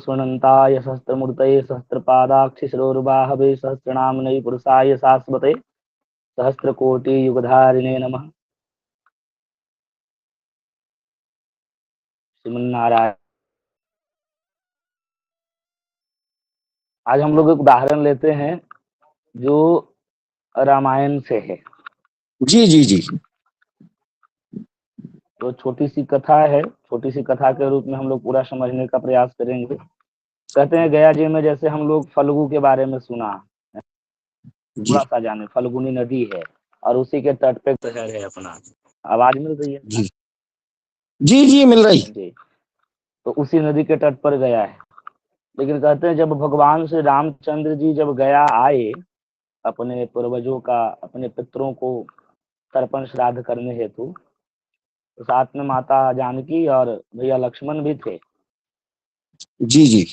सुनंताय सहस्त्रमूर्तये सहस्त्रपादाक्षिशिरोर्बाहवे सहस्रनाम्ने पुरुषाय शाश्वते सहस्त्रकोटि युगधारिणे नमः। श्रीमन्नारायण। आज हम लोग एक उदाहरण लेते हैं जो रामायण से है। जी जी जी। तो छोटी सी कथा है, छोटी सी कथा के रूप में हम लोग पूरा समझने का प्रयास करेंगे। कहते हैं गया जी में जैसे हम लोग फल्गु के बारे में सुना, थोड़ा जी सा जाने, फल्गुनी नदी है और उसी के तट पे शहर है अपना। आवाज मिल रही है? जी जी जी मिल रही। जी। तो उसी नदी के तट पर गया है। लेकिन कहते हैं जब भगवान श्री रामचंद्र जी जब गया आए अपने पूर्वजों का, अपने पितरों को तर्पण श्राद्ध करने हेतु, तो साथ में माता जानकी और भैया लक्ष्मण भी थे। जी जी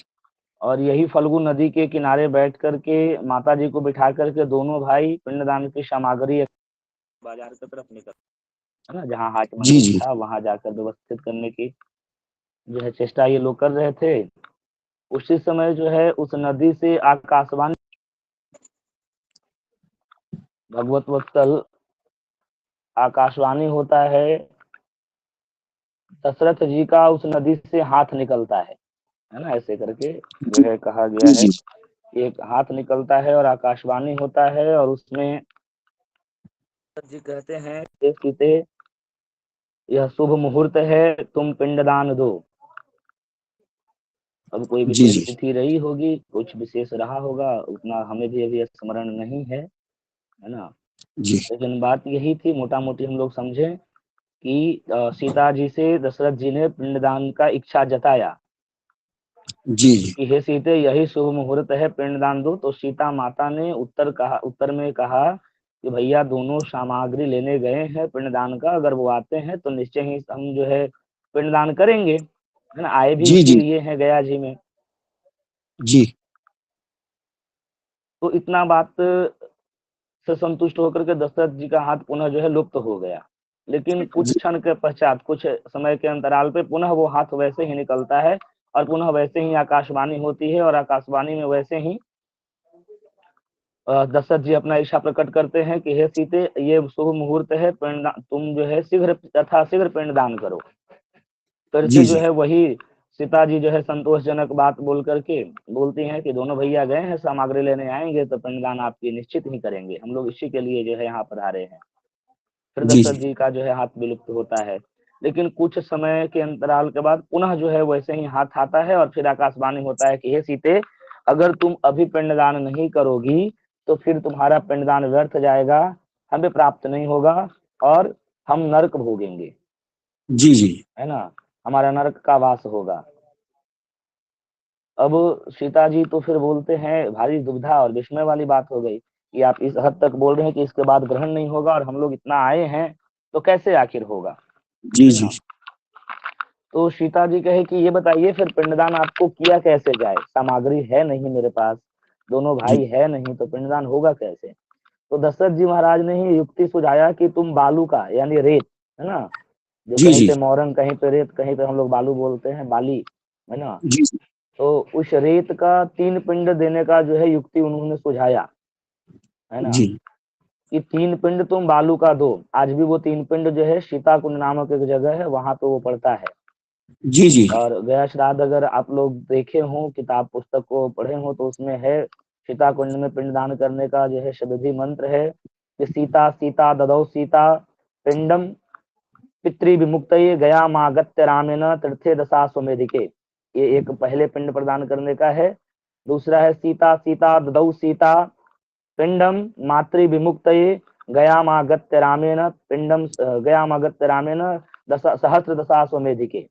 और यही फल्गु नदी के किनारे बैठ करके माता जी को बिठा करके दोनों भाई पिंडदान की सामग्री बाजार की तरफ निकल, है ना, जहाँ हाट जी मंदिर जी था वहां जाकर व्यवस्थित करने की जो है चेष्टा ये लोग कर रहे थे। उसी समय जो है उस नदी से आकाशवाणी, भगवत वत्सल आकाशवाणी होता है, दशरथ जी का उस नदी से हाथ निकलता है ना, ऐसे करके जो है कहा गया जी है। जी एक हाथ निकलता है और आकाशवाणी होता है और उसमें दशरथ जी कहते हैं कि सीते यह शुभ मुहूर्त है, तुम पिंडदान दो। अब कोई जी विशेष जी तिथि रही होगी, कुछ विशेष रहा होगा, उतना हमें भी अभी स्मरण नहीं है ना। जी लेकिन बात यही थी, मोटा मोटी हम लोग समझे कि सीता जी से दशरथ जी ने पिंडदान का इच्छा जताया जी जी कि हे सीते यही शुभ मुहूर्त है, पिंडदान दो। तो सीता माता ने उत्तर में कहा कि भैया दोनों सामग्री लेने गए हैं पिंडदान का, अगर वो आते हैं तो निश्चय ही हम जो है पिंडदान करेंगे, है ना। आए भी जी जी इसीलिए हैं गया जी में। जी तो इतना बात से संतुष्ट होकर के दशरथ जी का हाथ पुनः जो है लुप्त हो गया। लेकिन कुछ क्षण के पश्चात, कुछ समय के अंतराल पे पुनः वो हाथ वैसे ही निकलता है और पुनः वैसे ही आकाशवाणी होती है और आकाशवाणी में वैसे ही दशरथ जी अपना इच्छा प्रकट करते हैं कि हे सीते ये शुभ मुहूर्त है, पिंडदान तुम जो है शीघ्र यथाशीघ्र पिंडदान करो। फिर से जी जो जी है वही सीता जी जो है संतोषजनक बात बोल करके बोलती हैं कि दोनों भैया गए हैं सामग्री लेने, आएंगे तो पिंडदान आपकी निश्चित ही करेंगे, हम लोग इसी के लिए जो है यहाँ पधारे हैं। फिर जी दशरथ जी का जो है हाथ विलुप्त होता है। लेकिन कुछ समय के अंतराल के बाद पुनः जो है वैसे ही हाथ आता है और फिर आकाशवाणी होता है कि हे सीते अगर तुम अभी पिंडदान नहीं करोगी तो फिर तुम्हारा पिंडदान व्यर्थ जाएगा, हमें प्राप्त नहीं होगा और हम नरक भोगेंगे, जी जी है ना, हमारा नरक का वास होगा। अब सीता जी तो फिर बोलते हैं, भारी दुविधा और विस्मय वाली बात हो गई कि आप इस हद तक बोल रहे हैं कि इसके बाद ग्रहण नहीं होगा और हम लोग इतना आए हैं तो कैसे आखिर होगा, जी है जी ना। तो सीता जी कहे कि ये बताइए फिर पिंडदान आपको किया कैसे जाए, सामग्री है नहीं मेरे पास, दोनों भाई है नहीं, तो पिंडदान होगा कैसे। तो दशरथ जी महाराज ने ही युक्ति सुझाया कि तुम बालू का यानी रेत, है ना, जो जी कहीं जी पे मोरंग, कहीं पे रेत, कहीं पे हम लोग बालू बोलते हैं, बाली, है ना। जी तो उस रेत का 3 पिंड देने का जो है युक्ति उन्होंने सुझाया, है ना, जी कि 3 पिंड तुम बालू का दो। आज भी वो 3 पिंड जो है सीता कुंड नामक एक जगह है, वहां पे वो पड़ता है। जी जी और गया श्राद्ध अगर आप लोग देखे हो, किताब पुस्तक को पढ़े हो, तो उसमें है सीता कुंड में पिंडदान करने का जो है शबदी मंत्र है कि सीता सीता ददौ सीता पिंडम पितृ विमुक्त गया मागत्य रामेण तीर्थे दशा स्वमेधिके। ये एक पहले पिंड प्रदान करने का है। दूसरा है सीता सीता ददौ सीता पिंडम मातृ विमुक्त गयामागत्य रामेण पिंडम गयामागत्य रामेण सहस्र दशा स्वमेधिके।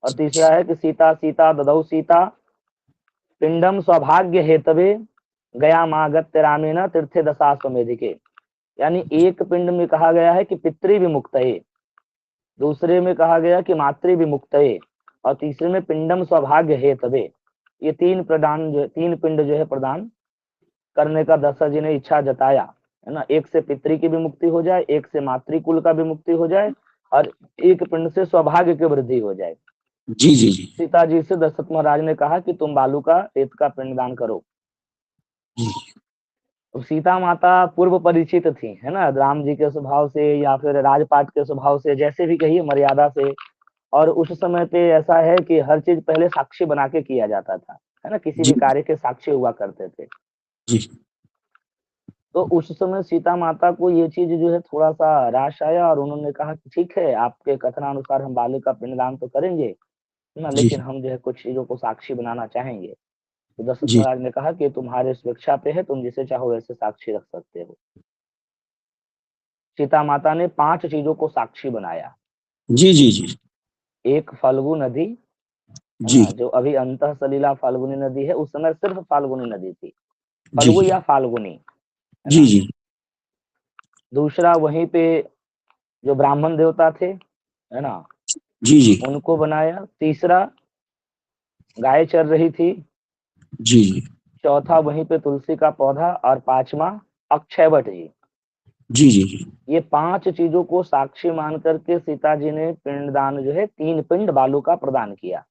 और तीसरा है कि सीता सीता ददौ सीता पिंडम सौभाग्य हेतवे गयामागत्य रामेण तीर्थे दशा स्वमेधिके। यानी एक पिंड में कहा गया है कि पितृ विमुक्त, दूसरे में कहा गया कि मातृ विमुक्त और तीसरे में पिंडम सौभाग्य हेतवे। ये 3 पिंड जो है प्रदान करने का दशरथ जी ने इच्छा जताया, है ना। एक से पितृ की भी मुक्ति हो जाए, एक से मातृकुल का भी मुक्ति हो जाए और एक पिंड से सौभाग्य की वृद्धि हो जाए। जी जी जी सीता जी से दशरथ महाराज ने कहा कि तुम बालू का रेत का पिंडदान करो। जी तो सीता माता पूर्व परिचित थी, है ना, राम जी के स्वभाव से या फिर राजपाट के स्वभाव से, जैसे भी कहिए, मर्यादा से। और उस समय पे ऐसा है कि हर चीज पहले साक्षी बना के किया जाता था, है ना, किसी जी भी कार्य के साक्षी हुआ करते थे। जी तो उस समय सीता माता को ये चीज जो है थोड़ा सा राश आया, और उन्होंने कहा कि ठीक है, आपके कथनानुसार हम बालू का पिंडदान तो करेंगे, है ना, लेकिन जी हम जो है कुछ चीजों को साक्षी बनाना चाहेंगे। तो दशरथ जी महाराज ने कहा कि तुम्हारे स्वेच्छा पे है, तुम जिसे चाहो वैसे साक्षी रख सकते हो। सीता माता ने 5 चीजों को साक्षी बनाया। जी जी जी एक फाल्गु नदी, है जी ना, जो अभी अंतः सलीला फाल्गुनी नदी है, उस समय सिर्फ फाल्गुनी नदी थी, जी फल्गु जी या फाल्गुनी, है जी ना। जी दूसरा, वहीं पे जो ब्राह्मण देवता थे, है ना, जी जी उनको बनाया। तीसरा, गाय चर रही थी। जी जी चौथा, वहीं पे तुलसी का पौधा। और पांचवा, अक्षयवट जी। जी जी जी ये 5 चीजों को साक्षी मान करके सीता जी ने पिंडदान जो है 3 पिंड बालू का प्रदान किया।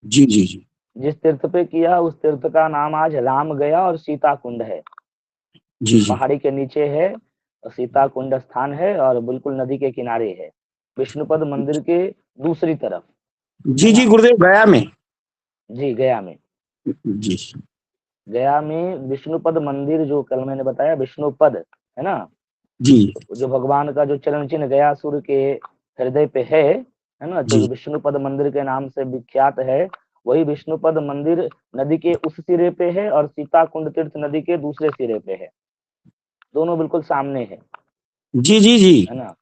जी जी जी जिस तीर्थ पे किया उस तीर्थ का नाम आज राम गया और सीता कुंड है। जी जी पहाड़ी के नीचे है, सीता कुंड स्थान है, और बिल्कुल नदी के किनारे है, विष्णुपद मंदिर के दूसरी तरफ, है जी जी ना। गुरुदेव गया में। जी, गया में। जी गया में विष्णुपद मंदिर, जो कल मैंने बताया विष्णुपद, है ना, जी जो भगवान का जो चरण चिन्ह गयासुर के हृदय पे है ना, जो जी विष्णुपद मंदिर के नाम से विख्यात है, वही विष्णुपद मंदिर नदी के उस सिरे पे है, और सीता कुंड तीर्थ नदी के दूसरे सिरे पे है, दोनों बिल्कुल सामने जी जी जी है ना।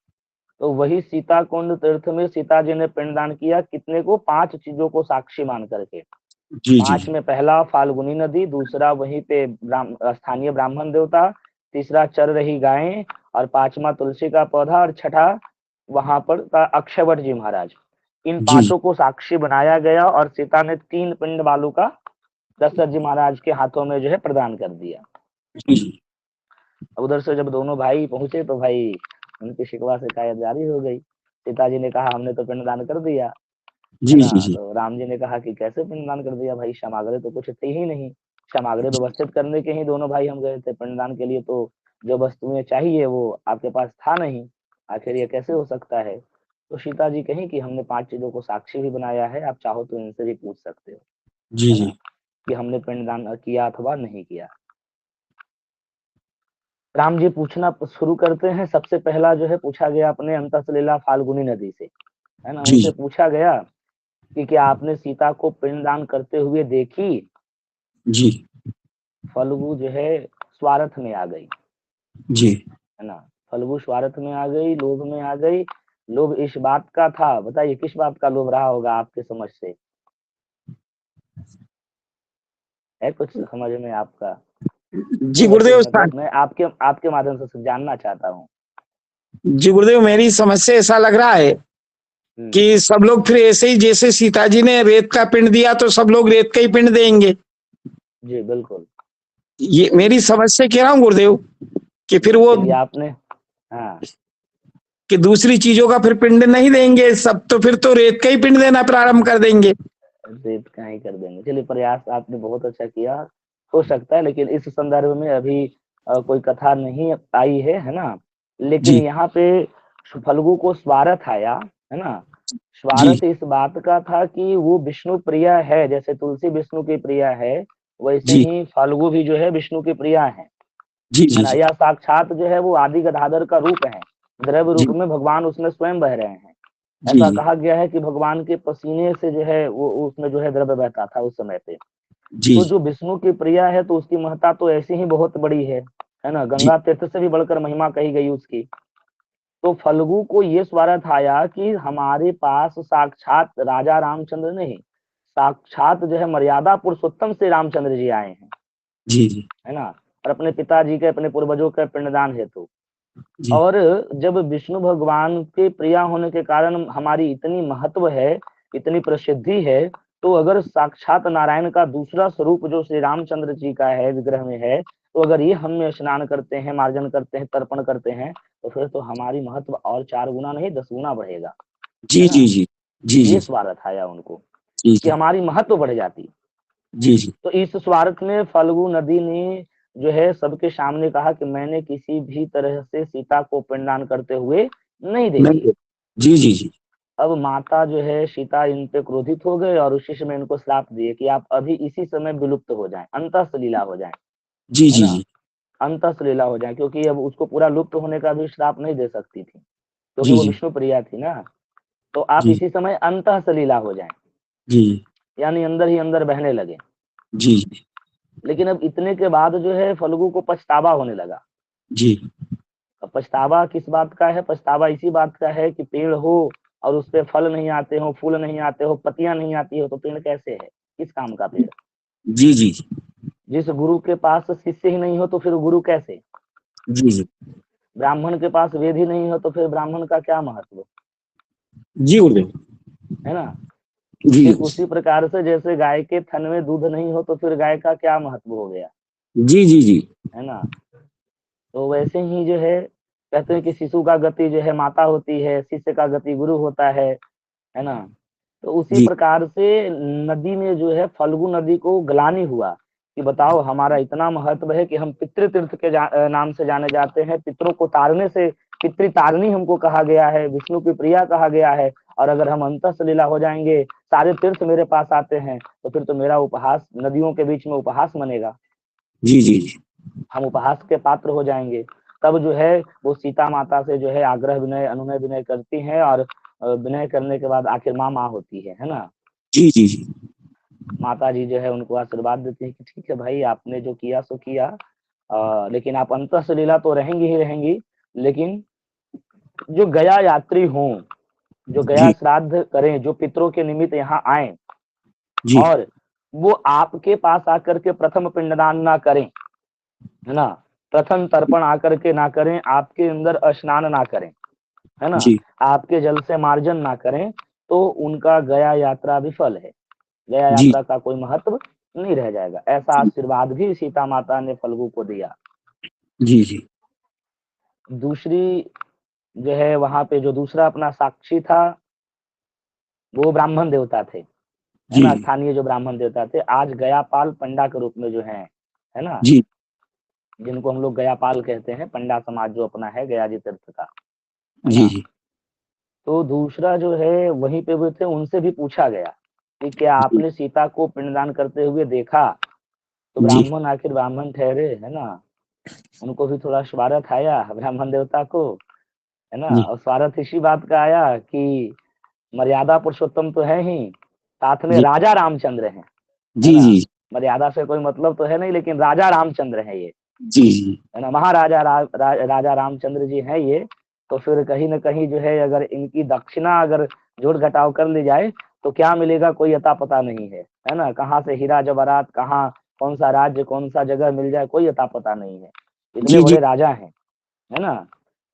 तो वही सीता कुंड तीर्थ में सीता जी ने पिंडदान किया, कितने को, 5 चीजों को साक्षी मान करके। जी जी 5 में पहला फाल्गुनी नदी, दूसरा वहीं पे स्थानीय ब्राह्मण देवता, तीसरा चर रही गायें, और पांचवा तुलसी का पौधा, और छठा वहां पर का अक्षयवट जी महाराज। इन जी 5 को साक्षी बनाया गया, और सीता ने 3 पिंड बालू का दशरथ जी महाराज के हाथों में जो है प्रदान कर दिया। जी अब उधर से जब दोनों भाई पहुंचे तो भाई उनकी शिकवा शिकायत जारी हो गई। सीता जी ने कहा हमने तो पिंडदान कर दिया, है जी ना। जी जी तो राम जी ने कहा कि कैसे पिंडदान कर दिया भाई, क्षमाग्रह तो कुछ थे ही नहीं, क्षमाग्रह व्यवस्थित करने के ही दोनों भाई हम गए थे, पिंडदान के लिए तो जो वस्तुएं चाहिए वो आपके पास था नहीं, आखिर ये कैसे हो सकता है। तो सीता जी कहीं कि हमने 5 चीजों को साक्षी भी बनाया है, आप चाहो तो इनसे भी पूछ सकते हो, जी है जी ना, कि हमने पिंडदान किया अथवा नहीं किया। राम जी पूछना शुरू करते हैं। सबसे पहला जो है पूछा गया अपने अंतसलीला फाल्गुनी नदी से, है ना, जी उनसे पूछा गया कि क्या आपने सीता को पिंडदान करते हुए देखी। जी फल्गु जो है स्वार्थ में आ गई, जी है ना, फल्गु स्वार्थ में आ गई, लोभ में आ गई। लोभ इस बात का था, बताइए किस बात का लोभ रहा होगा आपके समझ से, है कुछ समझ में आपका। जी क्यों ऐसे, गुरुदेव मतलब मैं आपके आपके माध्यम से जानना चाहता हूँ। जी गुरुदेव मेरी समझ से ऐसा लग रहा है हम्म, कि सब लोग फिर ऐसे ही, जैसे सीता जी ने रेत का पिंड दिया तो सब लोग रेत का ही पिंड देंगे। जी बिल्कुल। ये मेरी समझ से कह रहा हूँ गुरुदेव, कि फिर वो, चलिए आपने, हाँ, कि दूसरी चीजों का फिर पिंड नहीं देंगे सब, तो फिर तो रेत का ही पिंड देना प्रारंभ कर देंगे। रेट का ही कर देंगे। चलिए, प्रयास आपने बहुत अच्छा किया, हो सकता है, लेकिन इस संदर्भ में अभी कोई कथा नहीं आई है ना। लेकिन जी यहाँ पे फल्गु को स्वार्थ आया, है ना। जी स्वार्थ इस बात का था कि वो विष्णु प्रिया है, जैसे तुलसी विष्णु की प्रिया है, वैसे जी ही फल्गु भी जो है विष्णु की प्रिया जी है जी ना। जी यह साक्षात जो है वो आदि गदाधर का रूप है, द्रव्य जी रूप में भगवान उसमें स्वयं बह रहे हैं। जी ऐसा जी कहा गया है कि भगवान के पसीने से जो है वो उसमें जो है द्रव्य बहता था उस समय पे। जी तो जो विष्णु की प्रिया है तो उसकी महत्ता तो ऐसी ही बहुत बड़ी है ना, जी गंगा तीर्थ से भी बढ़कर महिमा कही गई उसकी। तो फल्गु को ये स्वार्थ आया कि हमारे पास साक्षात राजा रामचंद्र नहीं, साक्षात जो है मर्यादा पुरुषोत्तम श्री रामचंद्र जी आए हैं, जी जी है ना, और अपने पिताजी के, अपने पूर्वजों के पिंडदान हेतु। जी और जब विष्णु भगवान के प्रिया होने के कारण हमारी इतनी महत्व है, इतनी प्रसिद्धि है, तो अगर साक्षात नारायण का दूसरा स्वरूप जो श्री रामचंद्र जी का है, विग्रह में है, तो अगर ये हम में स्नान करते हैं, मार्जन करते हैं, तर्पण करते हैं, तो फिर तो हमारी महत्व और 4 गुना नहीं 10 गुना बढ़ेगा, जी है जी ना। जी जी ये जी स्वार्थ आया उनको। जी कि जी हमारी महत्व बढ़ जाती। जी जी तो इस स्वार्थ में फल्गु नदी ने जो है सबके सामने कहा कि मैंने किसी भी तरह से सीता को पिंडदान करते हुए नहीं देखी। नहीं, जी जी जी अब माता जो है सीता इन पे क्रोधित हो गए और उसी समय इनको श्राप दिए कि आप अभी इसी समय विलुप्त हो जाएं, अंतःसलीला हो जाएं, जी है जी ना, जी अंतःसलीला हो जाएं, क्योंकि अब उसको पूरा लुप्त होने का भी श्राप नहीं दे सकती थी, क्योंकि जी वो जी विष्णु प्रिया थी ना। तो आप जी इसी समय अंतःसलीला हो जाएं, जी यानी अंदर ही अंदर बहने लगे। जी जी लेकिन अब इतने के बाद जो है फल्गु को पछतावा होने लगा। जी अब पछतावा किस बात का है? पछतावा इसी बात का है कि पेड़ हो और उस पे फल नहीं आते हो, फूल नहीं आते हो, पत्तियां नहीं आती हो, तो पेड़ कैसे है? किस काम का पेड़? जी जी जिस गुरु के पास शिष्य ही नहीं हो तो फिर गुरु कैसे? जी जी ब्राह्मण के पास वेद ही नहीं हो तो फिर ब्राह्मण का क्या महत्व? जी गुरुदेव, है ना। जी ठीक उसी प्रकार से जैसे गाय के थन में दूध नहीं हो तो फिर गाय का क्या महत्व हो गया? जी जी जी है ना। तो वैसे ही जो है कहते हैं कि शिशु का गति जो है माता होती है, शिष्य का गति गुरु होता है ना। तो उसी जी प्रकार से नदी में जो है फल्गु नदी को ग्लानि हुआ कि बताओ हमारा इतना महत्व है कि हम पितृ तीर्थ के नाम से जाने जाते हैं, पितरों को तारने से पितृतारिणी हमको कहा गया है, विष्णु की प्रिया कहा गया है, और अगर हम अंतःसलीला हो जाएंगे, सारे तीर्थ मेरे पास आते हैं, तो फिर तो मेरा उपहास नदियों के बीच में उपहास बनेगा, जी जी जी हम उपहास के पात्र हो जाएंगे। तब जो है वो सीता माता से जो है आग्रह विनय अनुनय विनय करती हैं, और विनय करने के बाद आखिर माँ होती है ना। जी जी जी माता जी जो है उनको आशीर्वाद देती है कि ठीक है भाई, आपने जो किया सो किया, लेकिन आप अंतःसलीला तो रहेंगी ही रहेंगी, लेकिन जो गया यात्री हों, जो गया जी श्राद्ध करें, जो पितरों के निमित्त यहाँ आए, जी और वो आपके पास आकर के प्रथम पिंडदान ना करें, है ना, प्रथम तर्पण आकर के ना करें, आपके अंदर स्नान ना करें, है ना, जी आपके जल से मार्जन ना करें, तो उनका गया यात्रा विफल है, गया जी यात्रा का कोई महत्व नहीं रह जाएगा। ऐसा आशीर्वाद भी सीता माता ने फल्गु को दिया। जी जी दूसरी जो है वहां पे जो दूसरा अपना साक्षी था, वो ब्राह्मण देवता थे, है जी ना, स्थानीय जो ब्राह्मण देवता थे, आज गयापाल पंडा के रूप में जो है ना, जी जिनको हम लोग गयापाल कहते हैं, पंडा समाज जो अपना है गया जी तीर्थ का, है जी ना। जी तो दूसरा जो है वहीं पे वो थे, उनसे भी पूछा गया कि क्या आपने सीता को पिंडदान करते हुए देखा? तो जी ब्राह्मण आखिर ब्राह्मण ठहरे, है ना, उनको भी थोड़ा स्वार्थ आया ब्राह्मण देवता को, है ना, जी और स्वार्थ इसी बात का आया कि मर्यादा पुरुषोत्तम तो है ही, साथ में जी राजा रामचंद्र हैं, है जी ना। जी मर्यादा से कोई मतलब तो है नहीं, लेकिन राजा रामचंद्र है ये, जी जी है ना, महाराजा राजा रामचंद्र जी हैं ये। तो फिर कहीं न कहीं जो है अगर इनकी दक्षिणा अगर जोड़ घटाव कर ली जाए तो क्या मिलेगा कोई अता पता नहीं है ना। कहाँ से हीरा जवाहरात, कहाँ कौन सा राज्य, कौन सा जगह मिल जाए, कोई अता पता नहीं है। इतने जी जी बड़े राजा हैं, है ना।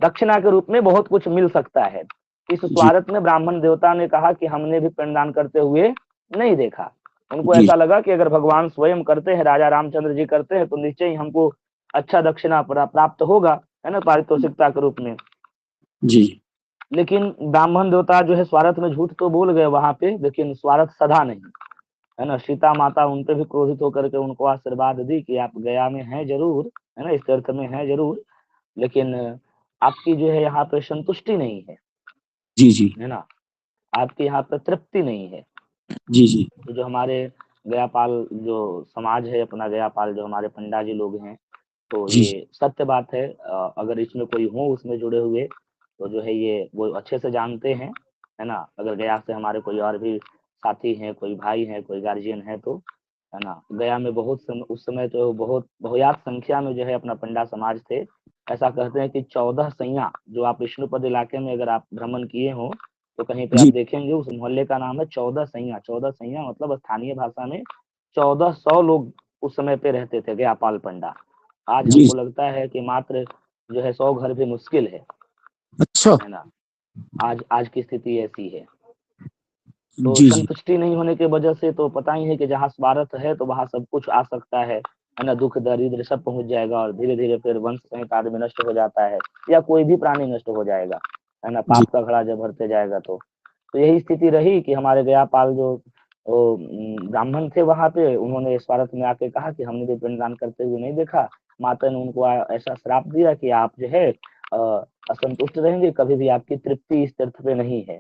दक्षिणा के रूप में बहुत कुछ मिल सकता है। इस जी स्वार्थ में ब्राह्मण देवता ने कहा कि हमने भी पिंडदान करते हुए नहीं देखा। उनको जी ऐसा लगा कि अगर भगवान स्वयं करते हैं, राजा रामचंद्र जी करते हैं, तो निश्चय ही हमको अच्छा दक्षिणा प्राप्त होगा, है ना, पारितोषिकता के रूप में। जी लेकिन ब्राह्मण देवता जो है स्वार्थ में झूठ तो बोल गए वहां पे, लेकिन स्वार्थ सधा नहीं, है ना। सीता माता उन पे भी क्रोधित होकर के उनको आशीर्वाद दी कि आप गया में हैं जरूर, है ना, इस तीर्थ में हैं जरूर, लेकिन आपकी जो है यहाँ पे संतुष्टि नहीं जी जी है ना, आपके यहाँ पे तृप्ति नहीं है। जी जी तो जो हमारे गयापाल जो समाज है अपना, गयापाल जो हमारे पंडा जी लोग हैं, तो जी ये सत्य बात है। अगर इसमें कोई हो उसमें जुड़े हुए तो जो है ये वो अच्छे से जानते हैं, है ना। अगर गया से हमारे कोई और भी साथी हैं, कोई भाई हैं, कोई गार्जियन है, तो है ना, गया में उस समय तो बहुत बहुयात संख्या में जो है अपना पंडा समाज थे। ऐसा कहते हैं कि 14 सैया, जो आप विष्णुपद इलाके में अगर आप भ्रमण किए हो तो कहीं पे आप जी देखेंगे उस मोहल्ले का नाम है 14 सैया। 14 सैया मतलब स्थानीय भाषा में 1400 लोग उस समय पे रहते थे गयापाल पंडा। आज जी हमको लगता है कि मात्र जो है 100 घर भी मुश्किल अच्छा है ना। आज आज की स्थिति ऐसी है। तो जी जी संतुष्टि नहीं होने की वजह से तो पता ही है कि जहाँ स्वार्थ है तो वहाँ सब कुछ आ सकता है ना, दुख दरिद्र सब पहुंच जाएगा, और धीरे धीरे फिर वंश सहित आदमी नष्ट हो जाता है, या कोई भी प्राणी नष्ट हो जाएगा, है ना, जी पाप का घड़ा जब भरते जाएगा तो यही स्थिति रही कि हमारे गयापाल जो वो ब्राह्मण थे वहां पे, उन्होंने स्वार्थ में आके कहा कि हमने भी पिंडदान करते हुए नहीं देखा। माता ने उनको ऐसा श्राप दिया कि आप जो है असंतुष्ट रहेंगे, कभी भी आपकी तृप्ति इस तीर्थ पे नहीं है।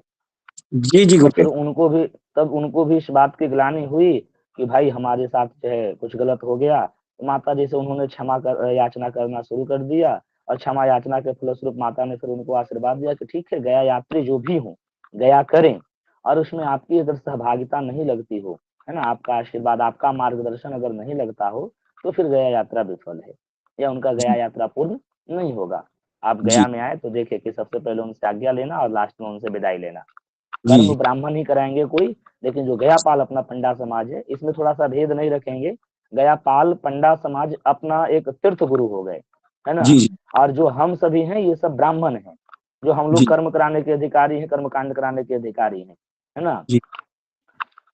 जी जी तो फिर गुरुदेव। उनको भी इस बात की ग्लानि हुई कि भाई हमारे साथ जो है कुछ गलत हो गया। तो माता जी से उन्होंने याचना करना शुरू कर दिया, और क्षमा याचना के फलस्वरूप माता ने फिर उनको आशीर्वाद दिया कि ठीक है, गया यात्री जो भी हो गया करें, और उसमें आपकी अगर सहभागिता नहीं लगती हो, है ना, आपका आशीर्वाद, आपका मार्गदर्शन अगर नहीं लगता हो, तो फिर गया यात्रा विफल है, या उनका गया जी यात्रा पूर्ण नहीं होगा। आप जी गया में आए तो देखिए कि सबसे पहले उनसे आज्ञा लेना और लास्ट में उनसे विदाई लेना। कर्म जी ब्राह्मण ही कराएंगे कोई, लेकिन जो गयापाल अपना पंडा समाज है, इसमें थोड़ा सा भेद नहीं रखेंगे। गयापाल पंडा समाज अपना एक तीर्थ गुरु हो गए, है ना, जी जी और जो हम सभी हैं ये सब ब्राह्मण हैं, जो हम लोग जी कर्म कराने के अधिकारी हैं, कर्म कांड कराने के अधिकारी हैं, है ना। जी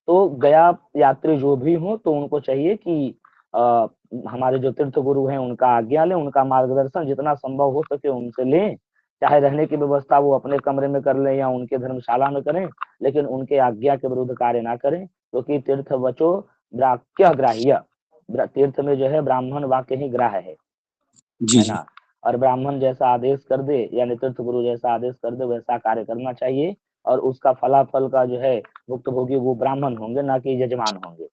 तो गया यात्री जो भी हो तो उनको चाहिए कि आ, हमारे जो तीर्थ गुरु हैं उनका आज्ञा लें, उनका मार्गदर्शन जितना संभव हो सके उनसे लें। चाहे रहने की व्यवस्था वो अपने कमरे में कर लें या उनके धर्मशाला में करें, लेकिन उनके आज्ञा के विरुद्ध कार्य ना करें, क्योंकि तीर्थ वचो वाक्य ग्राह्य, तीर्थ में जो है ब्राह्मण वाक्य ही ग्राह्य जी है जी ना। और ब्राह्मण जैसा आदेश कर दे, यानी तीर्थ गुरु जैसा आदेश कर दे, वैसा कार्य करना चाहिए, और उसका फलाफल का जो है भुक्तभोगी वो ब्राह्मण होंगे, ना कि यजमान होंगे।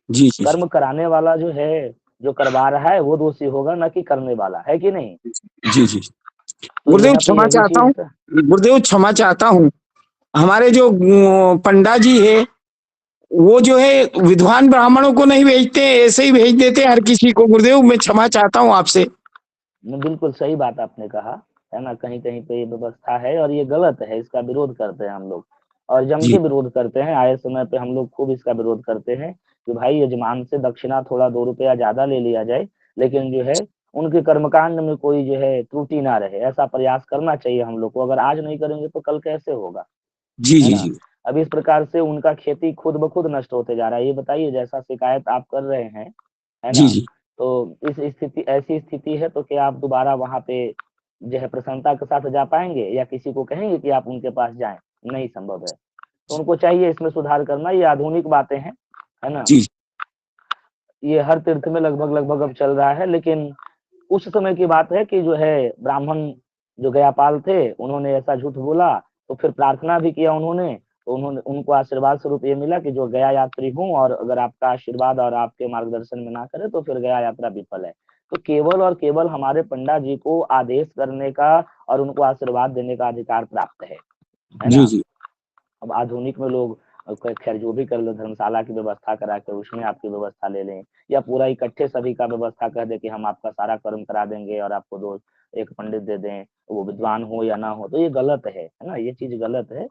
जी जी कर्म कराने वाला जो है, जो करवा रहा है वो दोषी होगा, ना कि करने वाला, है कि नहीं। जी जी। तो गुरुदेव यहाँ पे क्षमा यही चाहता चीज हूँ, गुरुदेव क्षमा चाहता हूँ। हमारे जो पंडा जी है, वो जो है विद्वान ब्राह्मणों को नहीं भेजते, ऐसे ही भेज देते हर किसी को। गुरुदेव मैं क्षमा चाहता हूँ आपसे। बिल्कुल सही बात आपने कहा, है ना, कहीं कहीं पे ये व्यवस्था है और ये गलत है, इसका विरोध करते हैं हम लोग, और जम जी के विरोध करते हैं। आए समय पे हम लोग खूब इसका विरोध करते हैं कि भाई यजमान से दक्षिणा थोड़ा 2 रुपया ज्यादा ले लिया जाए, लेकिन जो है उनके कर्मकांड में कोई जो है त्रुटि ना रहे, ऐसा प्रयास करना चाहिए हम लोग को। अगर आज नहीं करेंगे तो कल कैसे होगा, जी है जी ना। जी अब इस प्रकार से उनका खेती खुद ब खुद नष्ट होते जा रहा है। ये बताइए, जैसा शिकायत आप कर रहे हैं, है जी ना, जी तो इस स्थिति, ऐसी स्थिति है तो क्या आप दोबारा वहां पे जो है प्रसन्नता के साथ जा पाएंगे, या किसी को कहेंगे कि आप उनके पास जाएं? नहीं संभव है। तो उनको चाहिए इसमें सुधार करना। ये आधुनिक बातें हैं, है ना, जी ये हर तीर्थ में लगभग लगभग अब चल रहा है। लेकिन उस समय की बात है कि जो है ब्राह्मण जो गयापाल थे उन्होंने ऐसा झूठ बोला, तो फिर प्रार्थना भी किया उन्होंने, तो उन्होंने उनको आशीर्वाद स्वरूप ये मिला कि जो गया यात्री हूँ, और अगर आपका आशीर्वाद और आपके मार्गदर्शन में ना करे तो फिर गया यात्रा विफल है। तो केवल और केवल हमारे पंडा जी को आदेश करने का और उनको आशीर्वाद देने का अधिकार प्राप्त है जी ना। जी अब आधुनिक में लोग खैर जो भी कर लो, धर्मशाला की व्यवस्था करा के उसमें आपकी व्यवस्था ले लें, या पूरा इकट्ठे सभी का व्यवस्था कर दे कि हम आपका सारा कर्म करा देंगे और आपको दो एक पंडित दे दें, वो विद्वान हो या ना हो, तो ये गलत है ना, ये चीज गलत है।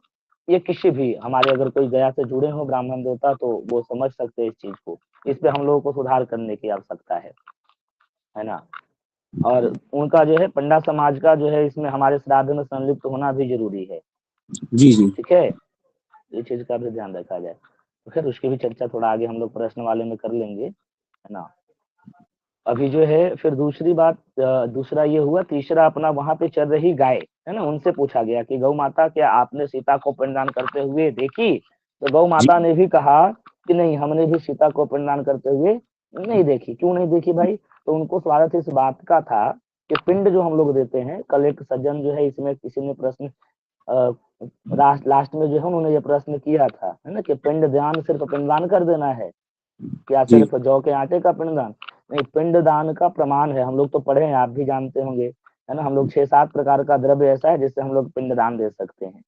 ये किसी भी हमारे अगर कोई गया से जुड़े हो ब्राह्मण देवता तो वो समझ सकते हैं इस चीज को। इस पे हम लोगों को सुधार करने की आवश्यकता है ना। और उनका जो है पंडा समाज का जो है इसमें हमारे श्राद्ध में संलिप्त होना भी जरूरी है। जी जी ठीक है, ये चीज का भी ध्यान रखा जाए। तो खैर उसकी भी चर्चा थोड़ा आगे हम लोग प्रश्न वाले में कर लेंगे, है ना। अभी जो है फिर दूसरी बात, दूसरा ये हुआ। तीसरा अपना वहां पे चल रही गाय, है ना, उनसे पूछा गया कि गौ माता क्या आपने सीता को पिंडदान करते हुए देखी? तो गौ जी माता ने भी कहा कि नहीं, हमने भी सीता को पिंडदान करते हुए नहीं देखी। क्यों नहीं देखी भाई? तो उनको स्वार्थ इस बात का था कि पिंड जो हम लोग देते हैं, कल एक सज्जन जो है इसमें किसी ने प्रश्न लास्ट में जो है उन्होंने ये प्रश्न किया था, है ना, कि पिंडदान सिर्फ पिंडदान कर देना है, क्या जी सिर्फ जौ के आटे का पिंडदान? नहीं, पिंडदान का प्रमाण है, हम लोग तो पढ़े हैं, आप भी जानते होंगे, है ना। हम लोग 6-7 प्रकार का द्रव्य ऐसा है जिससे हम लोग पिंडदान दे सकते हैं।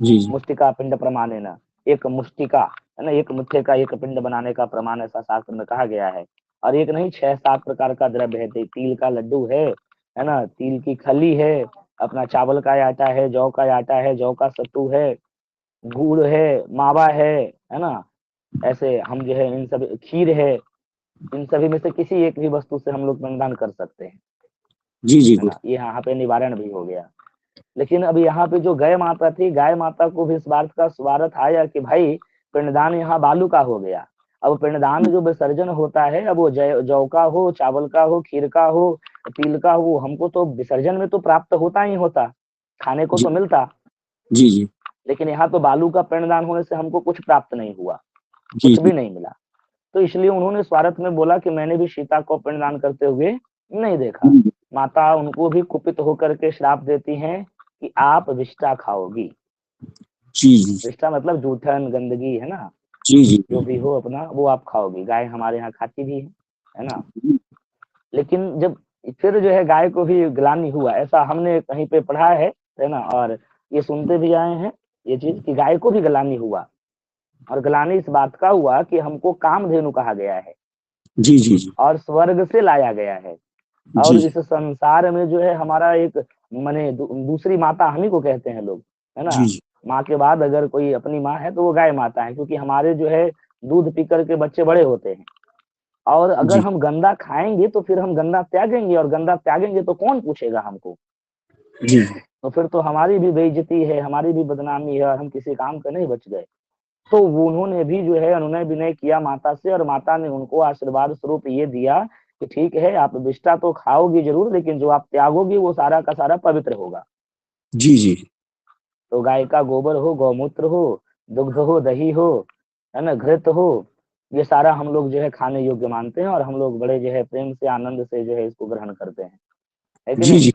जी जी मुष्टिका पिंड प्रमाण है ना, एक मुष्टिका, है ना, एक मुट्ठे का एक पिंड बनाने का प्रमाण ऐसा शास्त्र में कहा गया है। और एक नहीं, 6-7 प्रकार का द्रव्य है। तिल का लड्डू है ना, तिल की खली है, अपना चावल का आटा है, जौ का आटा है, जौ का सत्तू है, गुड़ है, मावा है ना। ऐसे हम जो है इन सब, खीर है, इन सभी में से किसी एक भी वस्तु से हम लोग पिंडदान कर सकते हैं, जी जी है गुरु ना। ये यहाँ पे निवारण भी हो गया। लेकिन अब यहाँ पे जो गाय माता थी, गाय माता को भी इस बात का स्वार्थ आया कि भाई पिंडदान यहाँ बालू का हो गया। अब पिंडदान जो विसर्जन होता है, अब वो जौ का हो, चावल का हो, खीर का हो, तिल का हो, हमको तो विसर्जन में तो प्राप्त होता ही होता, खाने को जी तो मिलता। जी जी लेकिन यहाँ तो बालू का पिंडदान होने से हमको कुछ प्राप्त नहीं हुआ, जी कुछ भी नहीं मिला। तो इसलिए उन्होंने स्वार्थ में बोला कि मैंने भी सीता को पिंडदान करते हुए नहीं देखा। जी माता उनको भी कुपित होकर के श्राप देती हैं कि आप विष्ठा खाओगी। जी जी विष्ठा मतलब जूठन, गंदगी, है ना, जी जी जो भी हो अपना वो आप खाओगी। गाय हमारे यहाँ खाती भी है ना। लेकिन जब फिर जो है गाय को भी ग्लानि हुआ, ऐसा हमने कहीं पे पढ़ा है ना, और ये सुनते भी आए हैं ये चीज कि गाय को भी ग्लानि हुआ। और ग्लानि इस बात का हुआ कि हमको कामधेनु कहा गया है जी जी जी और स्वर्ग से लाया गया है, और जी इस संसार में जो है हमारा एक माने दूसरी माता हम ही को कहते हैं लोग, है ना। जी माँ के बाद अगर कोई अपनी माँ है तो वो गाय माता है, क्योंकि हमारे जो है दूध पी करके बच्चे बड़े होते हैं। और अगर जी हम गंदा खाएंगे तो फिर हम गंदा त्यागेंगे, और गंदा त्यागेंगे तो कौन पूछेगा हमको। जी तो फिर तो हमारी भी बेइज्जती है, हमारी भी बदनामी है, और हम किसी काम के नहीं बच गए। तो वो उन्होंने भी जो है अनुनय विनय किया माता से, और माता ने उनको आशीर्वाद स्वरूप ये दिया कि ठीक है, आप विष्ठा तो खाओगी जरूर, लेकिन जो आप त्यागोगी वो सारा का सारा पवित्र होगा। जी जी तो गाय का गोबर हो, गौमूत्र हो, दुग्ध हो, दही हो, है ना, घृत हो, ये सारा हम लोग जो है खाने योग्य मानते हैं, और हम लोग बड़े जो है प्रेम से आनंद से जो है इसको ग्रहण करते हैं, है कि जी नहीं। जी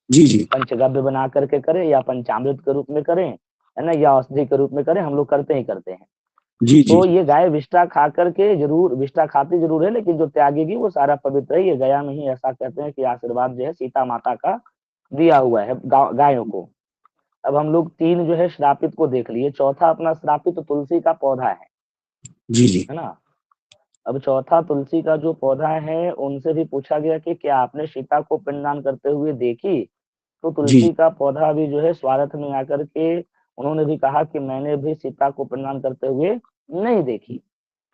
जी जी पंचगव्य बना करके करें या पंचामृत के रूप में करें, है ना, या औषधि के रूप में करें, हम लोग करते ही करते हैं। जी जी तो ये गाय विष्ठा खा करके जरूर, विष्ठा खाती जरूर है, लेकिन जो त्यागेगी वो सारा पवित्र है। ये गया में ही ऐसा कहते हैं कि आशीर्वाद जो है सीता माता का दिया हुआ है गायों को। अब हम लोग तीन जो है श्रापित को देख लिए, चौथा अपना श्रापित तो तुलसी का पौधा जी जी है ना। अब चौथा तुलसी का जो पौधा है, उनसे भी पूछा गया कि क्या आपने सीता को पिंडदान करते हुए देखी। तो जी तुलसी का पौधा भी जो है स्वार्थ में आकर के उन्होंने भी कहा कि मैंने भी सीता को पिंडदान करते हुए नहीं देखी।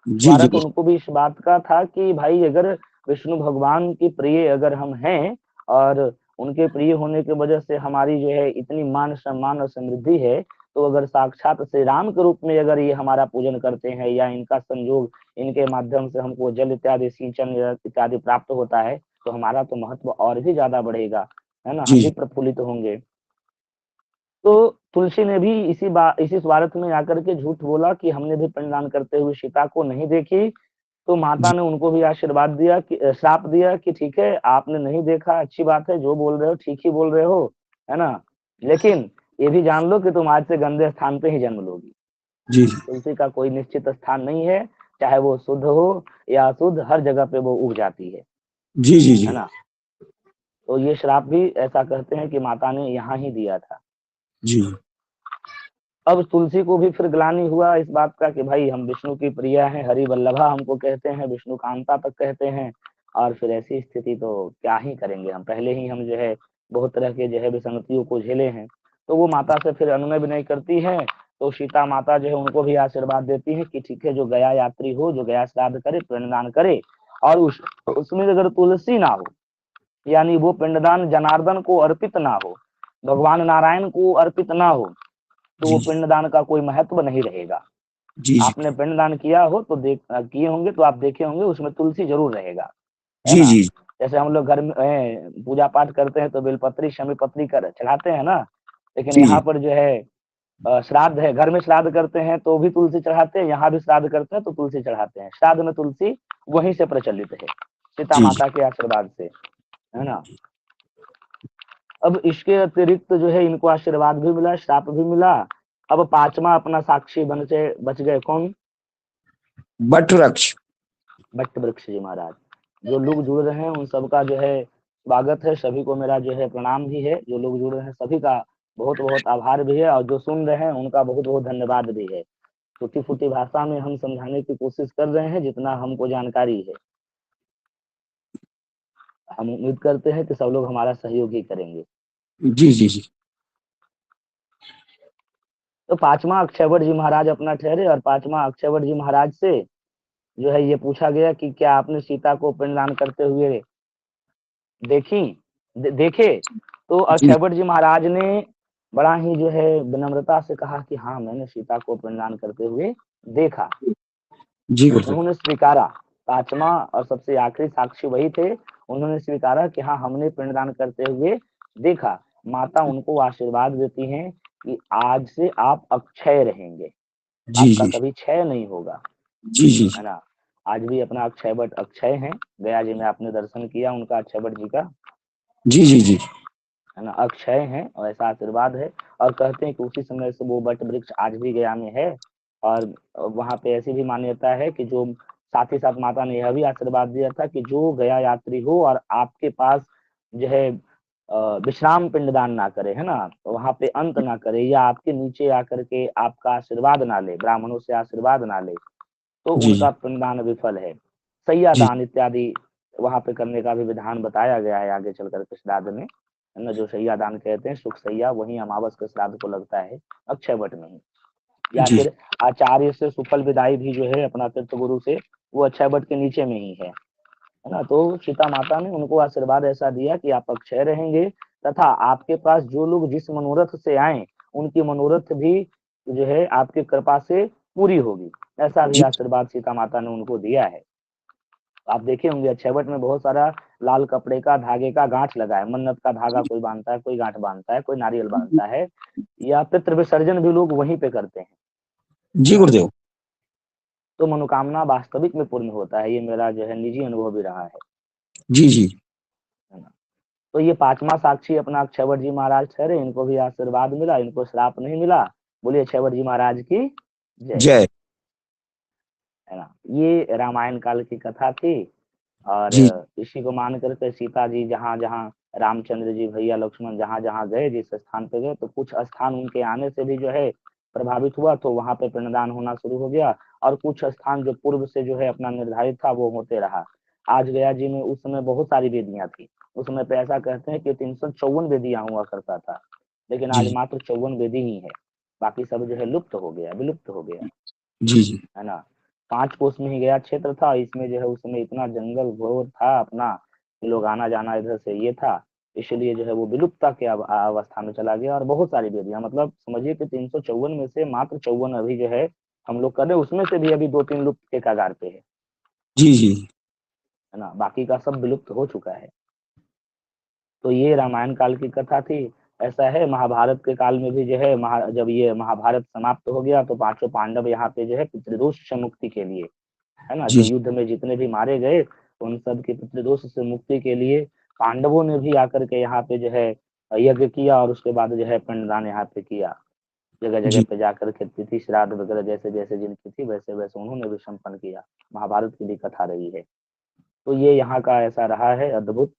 जी स्वार्थ जी उनको भी इस बात का था कि भाई अगर विष्णु भगवान के प्रिय अगर हम हैं, और उनके प्रिय होने की वजह से हमारी जो है इतनी मान सम्मान और समृद्धि है, तो अगर साक्षात श्री राम के रूप में अगर ये हमारा पूजन करते हैं, या इनका संयोग, इनके माध्यम से हमको जल इत्यादि सिंचन इत्यादि प्राप्त होता है, तो हमारा तो महत्व और भी ज्यादा बढ़ेगा, है ना, हम जी भी प्रफुल्लित होंगे। तो तुलसी ने भी इसी स्वार्थ में आकर के झूठ बोला कि हमने भी पिंडदान करते हुए सीता को नहीं देखी। तो माता जी ने उनको भी आशीर्वाद दिया कि श्राप दिया कि ठीक है, आपने नहीं देखा, अच्छी बात है, जो बोल रहे हो ठीक ही बोल रहे हो, है ना, लेकिन ये भी जान लो कि तुम आज से गंदे स्थान पे ही जन्म लोगी। जी तुलसी का कोई निश्चित स्थान नहीं है, चाहे वो शुद्ध हो या अशुद्ध, हर जगह पे वो उग जाती जी जी है जी ना। तो ये श्राप भी ऐसा कहते हैं कि माता ने यहाँ ही दिया था। जी अब तुलसी को भी फिर ग्लानि हुआ इस बात का कि भाई हम विष्णु की प्रिया हैं, हरि वल्लभा हमको कहते हैं, विष्णु कांता तक कहते हैं, और फिर ऐसी स्थिति तो क्या ही करेंगे हम, पहले ही हम जो है बहुत तरह के जो है विसंगतियों को झेले हैं। तो वो माता से फिर अनुनय विनय करती है। तो सीता माता जो है उनको भी आशीर्वाद देती है कि ठीक है, जो गया यात्री हो, जो गया श्राद्ध करे, पिंडदान करे, और उसमें अगर तुलसी ना हो, यानी वो पिंडदान जनार्दन को अर्पित ना हो, भगवान नारायण को अर्पित ना हो, तो वो जी पिंडदान का कोई महत्व नहीं रहेगा। जी जी आपने पिंडदान किया हो तो किए होंगे तो आप देखे होंगे उसमें तुलसी जरूर रहेगा, है जी ना। जी जैसे हम लोग घर में पूजा पाठ करते हैं तो बेलपत्री शमी पत्री कर चढ़ाते हैं ना, लेकिन जी यहाँ पर जो है श्राद्ध है, घर में श्राद्ध करते हैं तो भी तुलसी चढ़ाते हैं, यहाँ भी श्राद्ध करते हैं तो तुलसी चढ़ाते हैं। श्राद्ध में तुलसी वहीं से प्रचलित है, सीता जी माता के आशीर्वाद से, है ना। अब इसके अतिरिक्त जो है इनको आशीर्वाद भी मिला, श्राप भी मिला। अब पांचवा अपना साक्षी बन से बच गए कौन, बट वृक्ष भट्ट वृक्ष जी महाराज। जो लोग जुड़ रहे हैं उन सबका जो है स्वागत है, सभी को मेरा जो है प्रणाम भी है, जो लोग जुड़ रहे हैं सभी का बहुत बहुत आभार भी है, और जो सुन रहे हैं उनका बहुत बहुत धन्यवाद भी है। टूटी फूटी भाषा में हम समझाने की कोशिश कर रहे हैं जितना हमको जानकारी है। हम उम्मीद करते हैं कि सब लोग हमारा सहयोग ही करेंगे। जी जी जी तो पांचवा अक्षयवट जी महाराज अपना ठहरे, और पांचवा अक्षयवट जी महाराज से जो है ये पूछा गया कि क्या आपने सीता को पिंडदान करते हुए देखी देखे। तो जी अक्षयवट जी महाराज ने बड़ा ही जो है विनम्रता से कहा कि हाँ, मैंने सीता को पिंडदान करते हुए देखा। जी गुरुदेव उन्होंने स्वीकारा, पांचवा और सबसे आखिरी साक्षी वही थे, उन्होंने स्वीकारा कि हाँ, हमने पिंडदान करते हुए देखा। माता उनको आशीर्वाद देती हैं कि आज से आप अक्षय रहेंगे, जी आपका जी कभी क्षय नहीं होगा, जी जी है ना। आज भी अपना अक्षय वट अक्षय है, गया जी में आपने दर्शन किया उनका अक्षय वट जी का, जी जी जी है ना, अक्षय है और ऐसा आशीर्वाद है। और कहते हैं कि उसी समय से वो वट वृक्ष आज भी गया में है। और वहां पे ऐसी भी मान्यता है कि जो साथ ही साथ माता ने यह भी आशीर्वाद दिया था कि जो गया यात्री हो और आपके पास जो है विश्राम पिंडदान ना करे, है ना, तो वहां पे अंत ना करे या आपके नीचे आकर के आपका आशीर्वाद ना ले, ब्राह्मणों से आशीर्वाद ना ले, तो जी उनका पिंडदान विफल है। सैया जी दान इत्यादि वहां पे करने का भी विधान बताया गया है आगे चलकर के श्राद्ध में, है ना। जो सैया दान कहते हैं सुख सैया, वही अमावस के श्राद्ध को लगता है अक्षय वट में ही। या जी फिर आचार्य से सुफल विदाई भी जो है अपना तीर्थ गुरु से, वो अक्षय वट के नीचे में ही है ना। तो सीता माता ने उनको आशीर्वाद ऐसा दिया कि आप अक्षय रहेंगे, तथा आपके पास जो लोग जिस मनोरथ से आए उनकी मनोरथ भी जो है आपकी कृपा से पूरी होगी, ऐसा भी जी आशीर्वाद सीता माता ने उनको दिया है। आप देखे होंगे अक्षयवट में बहुत सारा लाल कपड़े का धागे का गांठ लगा है, मन्नत का धागा कोई बांधता है, कोई गांठ बांधता है, कोई नारियल बांधता है, या पितृ विसर्जन भी लोग वहीं पे करते हैं, है जी ना। गुरुदेव। तो मनोकामना वास्तविक में पूर्ण होता है, ये मेरा जो है निजी अनुभव भी रहा जी जी है ना। तो ये पांचवा साक्षी अपना अक्षयवट जी महाराज ठहरे, इनको भी आशीर्वाद मिला, इनको श्राप नहीं मिला। बोलिए अक्षयवट जी महाराज की जय, जय। है ना। ये रामायण काल की कथा थी। और जी इसी को मान करके सीता जी जहाँ जहाँ, रामचंद्र जी भैया लक्ष्मण जहाँ जहाँ गए, जिस स्थान पे गए, तो कुछ स्थान उनके आने से भी जो है प्रभावित हुआ, तो वहां पे पिंडदान होना शुरू हो गया। और कुछ स्थान जो पूर्व से जो है अपना निर्धारित था वो होते रहा। आज गया जी में उस समय बहुत सारी वेदियां थी। उस समय पे ऐसा कहते हैं कि 354 वेदियां हुआ करता था, लेकिन आज जी मात्र 54 वेदी ही है। बाकी सब जो है लुप्त हो गया, विलुप्त हो गया, जी जी है ना। 5 कोस में ही गया क्षेत्र था, इसमें जो है उस समय इतना जंगल घोर था अपना, लोग आना जाना इधर से ये था, इसलिए जो है वो विलुप्तता के अवस्था में चला गया। और बहुत सारी वेदियां, मतलब समझिए कि 354 में से मात्र 54 अभी जो है हम लोग कर रहे हैं, उसमें से भी अभी 2-3 लुप्त के कगार पे जी जी है ना, बाकी का सब विलुप्त हो चुका है। तो ये रामायण काल की कथा थी। ऐसा है महाभारत के काल में भी जो है जब ये महाभारत समाप्त हो गया तो पांचों पांडव यहाँ पे जो है पितृदोष से मुक्ति के लिए, है ना, जो जी युद्ध में जितने भी मारे गए उन सब के पितृदोष से मुक्ति के लिए पांडवों ने भी आकर के यहाँ पे जो है यज्ञ किया, और उसके बाद जो है पिंडदान यहाँ पे किया। जगह जगह जी पे जाकर के तिथि श्राद्ध वगैरह जैसे जैसे जिनकी थी वैसे वैसे उन्होंने भी संपन्न किया। महाभारत की भी कथा रही है। तो ये यहाँ का ऐसा रहा है अद्भुत।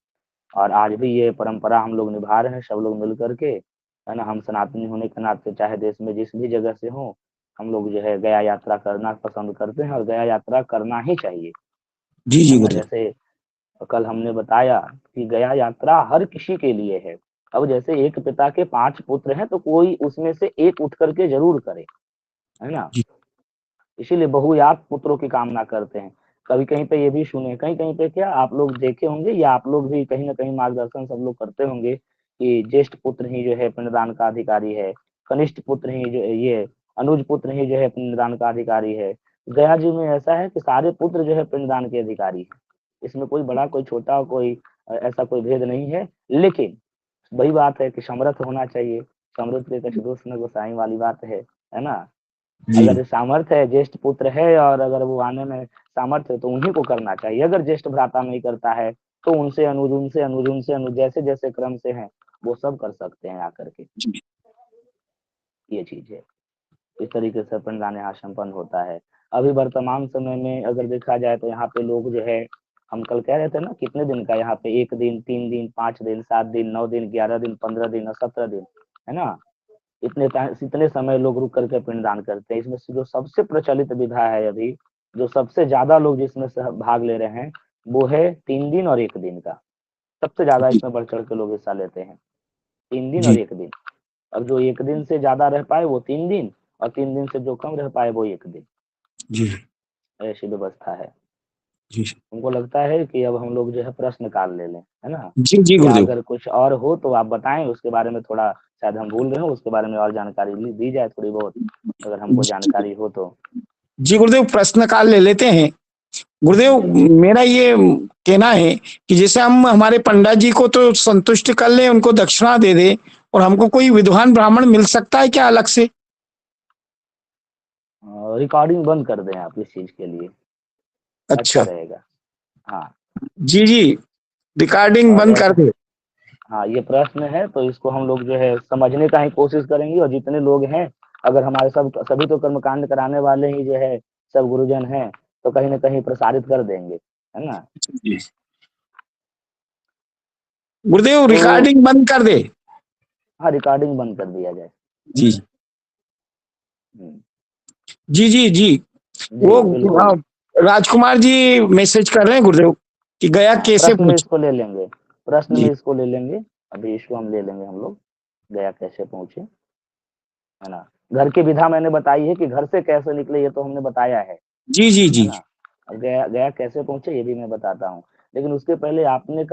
और आज भी ये परंपरा हम लोग निभा रहे हैं सब लोग मिल करके, है ना। हम सनातनी होने के नाते चाहे देश में जिस भी जगह से हो, हम लोग जो है गया यात्रा करना पसंद करते हैं, और गया यात्रा करना ही चाहिए, जी है जी ना। गुरुदेव। जैसे कल हमने बताया कि गया यात्रा हर किसी के लिए है। अब जैसे एक पिता के 5 पुत्र हैं तो कोई उसमें से एक उठ करके जरूर करे, है ना। जी इसीलिए बहुयात पुत्रों की कामना करते हैं। कभी कहीं पे ये भी सुने, कहीं कहीं पे क्या आप लोग देखे होंगे या आप लोग भी कहीं ना कहीं मार्गदर्शन सब लोग करते होंगे कि ज्येष्ठ पुत्र ही जो है पिंडदान का अधिकारी है, कनिष्ठ पुत्र ही जो ये अनुज पुत्र ही जो है पिंडदान का अधिकारी है। गया जी में ऐसा है कि सारे पुत्र जो है पिंडदान के अधिकारी है। इसमें कोई बड़ा कोई छोटा कोई ऐसा कोई भेद नहीं है। लेकिन वही बात है कि समर्थ होना चाहिए, समृद्ध के कछ दोष न गोसाई वाली बात है ना। जी अगर सामर्थ्य है, ज्येष्ठ पुत्र है और अगर वो आने में सामर्थ्य है तो उन्हीं को करना चाहिए। अगर ज्येष्ठ भ्राता नहीं करता है तो उनसे अनुज, उनसे अनुज, उनसे अनुज, जैसे जैसे क्रम से हैं वो सब कर सकते हैं आकर के। जी ये चीज है, इस तरीके से पिंडदान यहाँ संपन्न होता है। अभी वर्तमान समय में अगर देखा जाए तो यहाँ पे लोग जो है, हम कल कह रहे थे ना कितने दिन का यहाँ पे, 1 दिन, 3 दिन, 5 दिन, 7 दिन, 9 दिन, 11 दिन, 15 दिन और 17 दिन, है ना। इतने समय लोग रुक करके पिंडदान करते हैं। इसमें से जो सबसे प्रचलित विधा है अभी, जो सबसे ज्यादा लोग जिसमें से भाग ले रहे हैं, वो है 3 दिन और 1 दिन का। सबसे ज्यादा जी इसमें बढ़ चढ़ के लोग हिस्सा लेते हैं, 3 दिन और जी 1 दिन। अब जो 1 दिन से ज्यादा रह पाए वो 3 दिन, और 3 दिन से जो कम रह पाए वो 1 दिन, जी ऐसी व्यवस्था है। जी हमको लगता है कि अब हम लोग जो है प्रश्न काल ले लें, है ना। जी जी या गुरुदेव। अगर कुछ और हो तो आप बताएं, उसके बारे में थोड़ा, शायद हम भूल रहे हो, उसके बारे में और जानकारी दी जाए थोड़ी बहुत, अगर हमको जी जानकारी हो तो। जी गुरुदेव, प्रश्न काल ले लेते हैं। गुरुदेव, मेरा ये कहना है कि जैसे हम हमारे पंडित जी को तो संतुष्ट कर ले, उनको दक्षिणा दे दे, और हमको कोई विद्वान ब्राह्मण मिल सकता है क्या अलग से? रिकॉर्डिंग बंद कर दें आप इस चीज के लिए, अच्छा अच्छा। रहेगा। हाँ, जी जी, रिकॉर्डिंग और बंद कर दे। हाँ, ये प्रश्न है तो इसको हम लोग जो है समझने का ही कोशिश करेंगे, और जितने लोग हैं, अगर हमारे सब सभी तो कर्मकांड कराने वाले ही जो है सब गुरुजन हैं, तो कहीं ना कहीं प्रसारित कर देंगे, है ना। जी। गुरुदेव तो रिकॉर्डिंग बंद कर दे। हाँ, रिकॉर्डिंग बंद कर दिया जाए। जी हम्म, जी जी जी। जी वो बिल्कुल। राजकुमार जी मैसेज कर रहे हैं गुरुदेव कि गया हाँ, कैसे प्रश्न में पहुंचे। इसको ले लेंगे, प्रश्न जी में इसको ले लेंगे, अभी इसको हम ले लेंगे हम लोग, गया कैसे पहुंचे, है ना। घर की विधा मैंने बताई है कि घर से कैसे निकले, ये तो हमने बताया जी जी है जी। ना। अब गया गया कैसे पहुंचे ये भी मैं बताता हूँ, लेकिन उसके पहले आपने